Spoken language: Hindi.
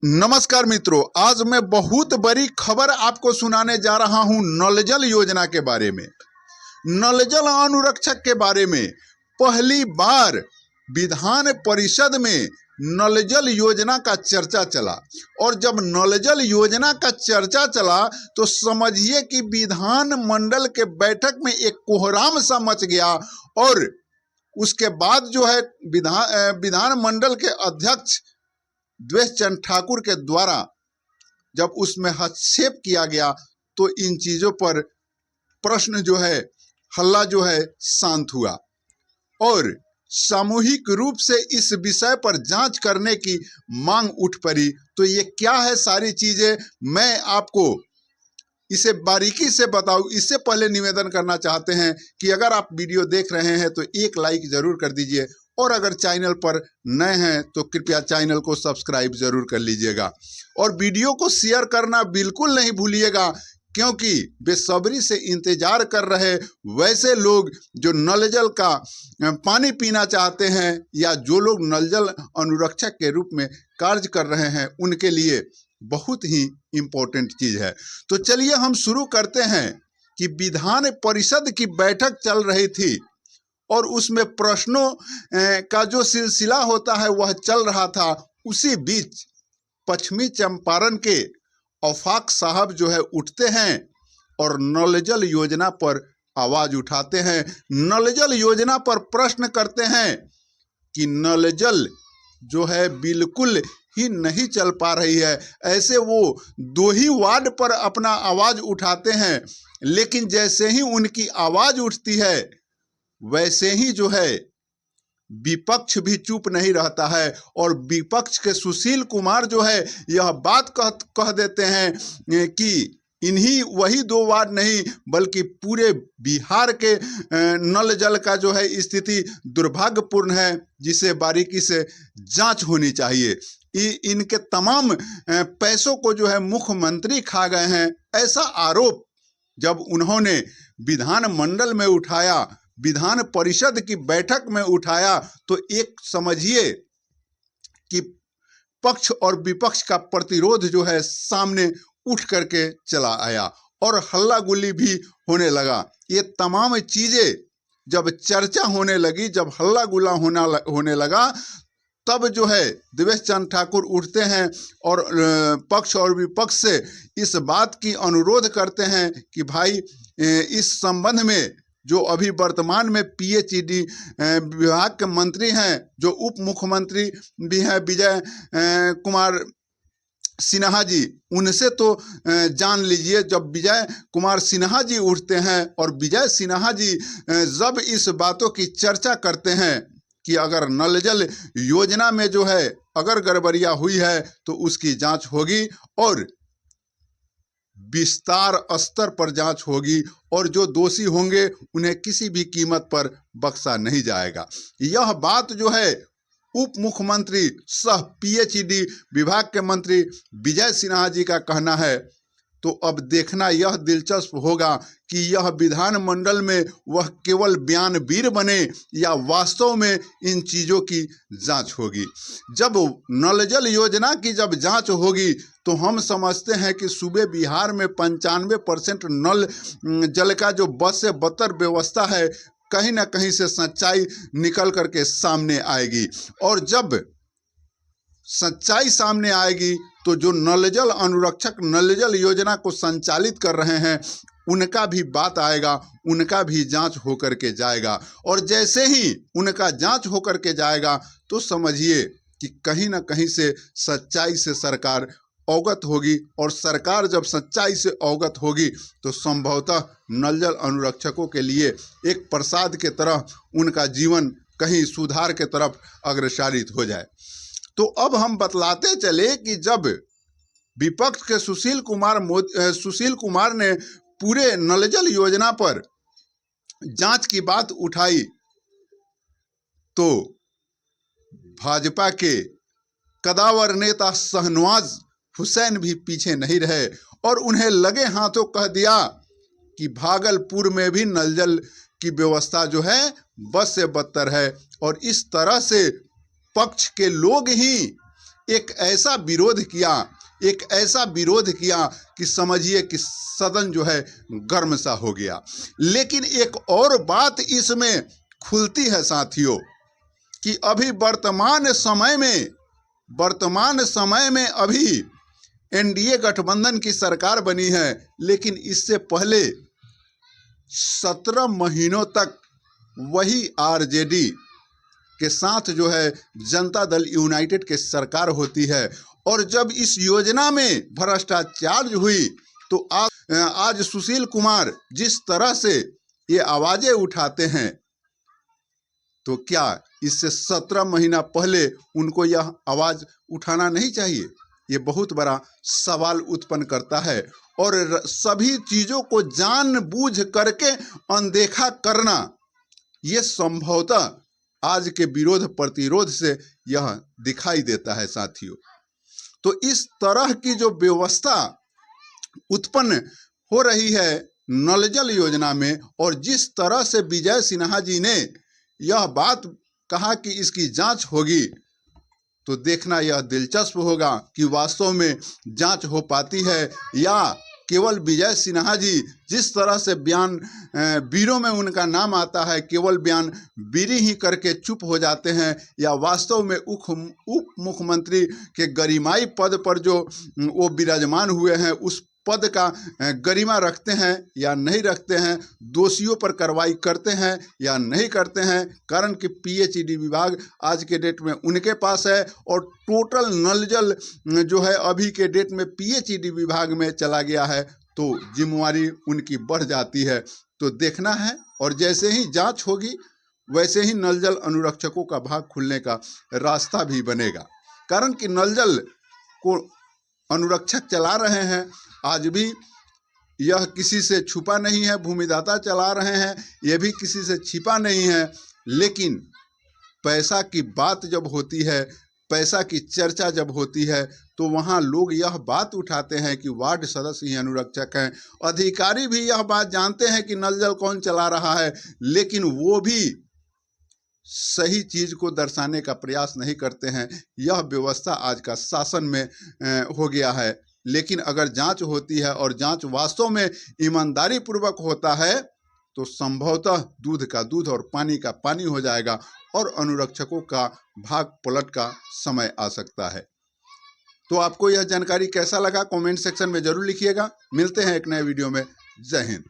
नमस्कार मित्रों, आज मैं बहुत बड़ी खबर आपको सुनाने जा रहा हूं नल जल योजना के बारे में। नल जल अनुरक्षक के बारे में पहली बार विधान परिषद में नल जल योजना का चर्चा चला और जब नल जल योजना का चर्चा चला तो समझिए कि विधान मंडल के बैठक में एक कोहराम सा मच गया और उसके बाद जो है विधान मंडल के अध्यक्ष द्वेष चंद ठाकुर के द्वारा जब उसमें हस्तक्षेप किया गया तो इन चीज़ों पर प्रश्न जो है, हल्ला जो है शांत हुआ और सामूहिक रूप से इस विषय पर जांच करने की मांग उठ पड़ी। तो ये क्या है, सारी चीज़ें मैं आपको इसे बारीकी से बताऊं। इससे पहले निवेदन करना चाहते हैं कि अगर आप वीडियो देख रहे हैं तो एक लाइक ज़रूर कर दीजिए और अगर चैनल पर नए हैं तो कृपया चैनल को सब्सक्राइब जरूर कर लीजिएगा और वीडियो को शेयर करना बिल्कुल नहीं भूलिएगा, क्योंकि बेसब्री से इंतजार कर रहे वैसे लोग जो नल जल का पानी पीना चाहते हैं या जो लोग नल जल अनुरक्षक के रूप में कार्य कर रहे हैं उनके लिए बहुत ही इम्पोर्टेंट चीज़ है। तो चलिए हम शुरू करते हैं कि विधान परिषद की बैठक चल रही थी और उसमें प्रश्नों का जो सिलसिला होता है वह चल रहा था। उसी बीच पश्चिमी चंपारण के औफाक साहब जो है उठते हैं और नल जल योजना पर आवाज उठाते हैं, नल जल योजना पर प्रश्न करते हैं कि नल जल जो है बिल्कुल ही नहीं चल पा रही है। ऐसे वो 2 ही वार्ड पर अपना आवाज उठाते हैं, लेकिन जैसे ही उनकी आवाज उठती है वैसे ही जो है विपक्ष भी चुप नहीं रहता है और विपक्ष के सुशील कुमार जो है यह बात कह देते हैं कि इन्हीं वही 2 वार्ड नहीं बल्कि पूरे बिहार के नल जल का जो है स्थिति दुर्भाग्यपूर्ण है, जिसे बारीकी से जांच होनी चाहिए। इनके तमाम पैसों को जो है मुख्यमंत्री खा गए हैं, ऐसा आरोप जब उन्होंने विधान मंडल में उठाया, विधान परिषद की बैठक में उठाया, तो एक समझिए कि पक्ष और विपक्ष का प्रतिरोध जो है सामने उठ करके चला आया और हल्ला गुल्ली भी होने लगा। ये तमाम चीजें जब चर्चा होने लगी, जब हल्ला गुल्ला होने लगा, तब जो है द्वेष चंद ठाकुर उठते हैं और पक्ष और विपक्ष से इस बात की अनुरोध करते हैं कि भाई इस संबंध में जो अभी वर्तमान में पीएचईडी विभाग के मंत्री हैं, जो उप मुख्यमंत्री भी हैं विजय कुमार सिन्हा जी, उनसे तो जान लीजिए। जब विजय कुमार सिन्हा जी उठते हैं और विजय सिन्हा जी जब इस बातों की चर्चा करते हैं कि अगर नल जल योजना में जो है अगर गड़बड़ियां हुई है तो उसकी जांच होगी और विस्तार स्तर पर जांच होगी और जो दोषी होंगे उन्हें किसी भी कीमत पर बख्शा नहीं जाएगा। यह बात जो है उप मुख्यमंत्री सह पीएचईडी विभाग के मंत्री विजय सिन्हा जी का कहना है। तो अब देखना यह दिलचस्प होगा कि यह विधान मंडल में वह केवल बयानवीर बने या वास्तव में इन चीज़ों की जांच होगी। जब नल जल योजना की जब जांच होगी तो हम समझते हैं कि सूबे बिहार में 95% नल जल का जो बद से बदतर व्यवस्था है, कहीं ना कहीं से सच्चाई निकल करके सामने आएगी और जब सच्चाई सामने आएगी तो जो नल जल अनुरक्षक नल जल योजना को संचालित कर रहे हैं उनका भी बात आएगा, उनका भी जांच होकर के जाएगा और जैसे ही उनका जांच होकर के जाएगा तो समझिए कि कहीं ना कहीं से सच्चाई से सरकार अवगत होगी और सरकार जब सच्चाई से अवगत होगी तो संभवतः नल जल अनुरक्षकों के लिए एक प्रसाद के तरह उनका जीवन कहीं सुधार के तरफ अग्रसरित हो जाए। तो अब हम बतलाते चले कि जब विपक्ष के सुशील कुमार ने पूरे नल जल योजना पर जांच की बात उठाई तो भाजपा के कदावर नेता शहनवाज हुसैन भी पीछे नहीं रहे और उन्हें लगे हाथों कह दिया कि भागलपुर में भी नल जल की व्यवस्था जो है बद से बदतर है और इस तरह से पक्ष के लोग ही एक ऐसा विरोध किया कि समझिए कि सदन जो है गर्म सा हो गया। लेकिन एक और बात इसमें खुलती है साथियों कि अभी वर्तमान समय में अभी एनडीए गठबंधन की सरकार बनी है, लेकिन इससे पहले 17 महीनों तक वही आरजेडी के साथ जो है जनता दल यूनाइटेड के सरकार होती है। और जब इस योजना में भ्रष्टाचार हुई तो आज सुशील कुमार जिस तरह से ये आवाजें उठाते हैं, तो क्या इससे 17 महीना पहले उनको यह आवाज उठाना नहीं चाहिए? ये बहुत बड़ा सवाल उत्पन्न करता है। और सभी चीजों को जानबूझ करके अनदेखा करना, ये संभवतः आज के विरोध प्रतिरोध से यह दिखाई देता है साथियों। तो इस तरह की जो व्यवस्था उत्पन्न हो रही है नल जल योजना में, और जिस तरह से विजय सिन्हा जी ने यह बात कहा कि इसकी जांच होगी, तो देखना यह दिलचस्प होगा कि वास्तव में जांच हो पाती है या केवल विजय सिन्हा जी जिस तरह से बयान बीरों में उनका नाम आता है, केवल बयान बीरी ही करके चुप हो जाते हैं, या वास्तव में उप मुख्यमंत्री के गरिमाई पद पर जो वो विराजमान हुए हैं उस पद का गरिमा रखते हैं या नहीं रखते हैं, दोषियों पर कार्रवाई करते हैं या नहीं करते हैं। कारण कि पीएचईडी विभाग आज के डेट में उनके पास है और टोटल नल जल जो है अभी के डेट में पीएचईडी विभाग में चला गया है, तो जिम्मेवारी उनकी बढ़ जाती है। तो देखना है, और जैसे ही जांच होगी वैसे ही नल जल अनुरक्षकों का भाग खुलने का रास्ता भी बनेगा। कारण कि नल जल को अनुरक्षक चला रहे हैं, आज भी यह किसी से छुपा नहीं है, भूमिदाता चला रहे हैं, यह भी किसी से छिपा नहीं है। लेकिन पैसा की बात जब होती है, पैसा की चर्चा जब होती है, तो वहाँ लोग यह बात उठाते हैं कि वार्ड सदस्य ही अनुरक्षक हैं। अधिकारी भी यह बात जानते हैं कि नल जल कौन चला रहा है, लेकिन वो भी सही चीज को दर्शाने का प्रयास नहीं करते हैं। यह व्यवस्था आज का शासन में हो गया है। लेकिन अगर जांच होती है और जांच वास्तव में ईमानदारी पूर्वक होता है, तो संभवतः दूध का दूध और पानी का पानी हो जाएगा और अनुरक्षकों का भाग पलट का समय आ सकता है। तो आपको यह जानकारी कैसा लगा कमेंट सेक्शन में जरूर लिखिएगा। मिलते हैं एक नए वीडियो में। जय हिंद।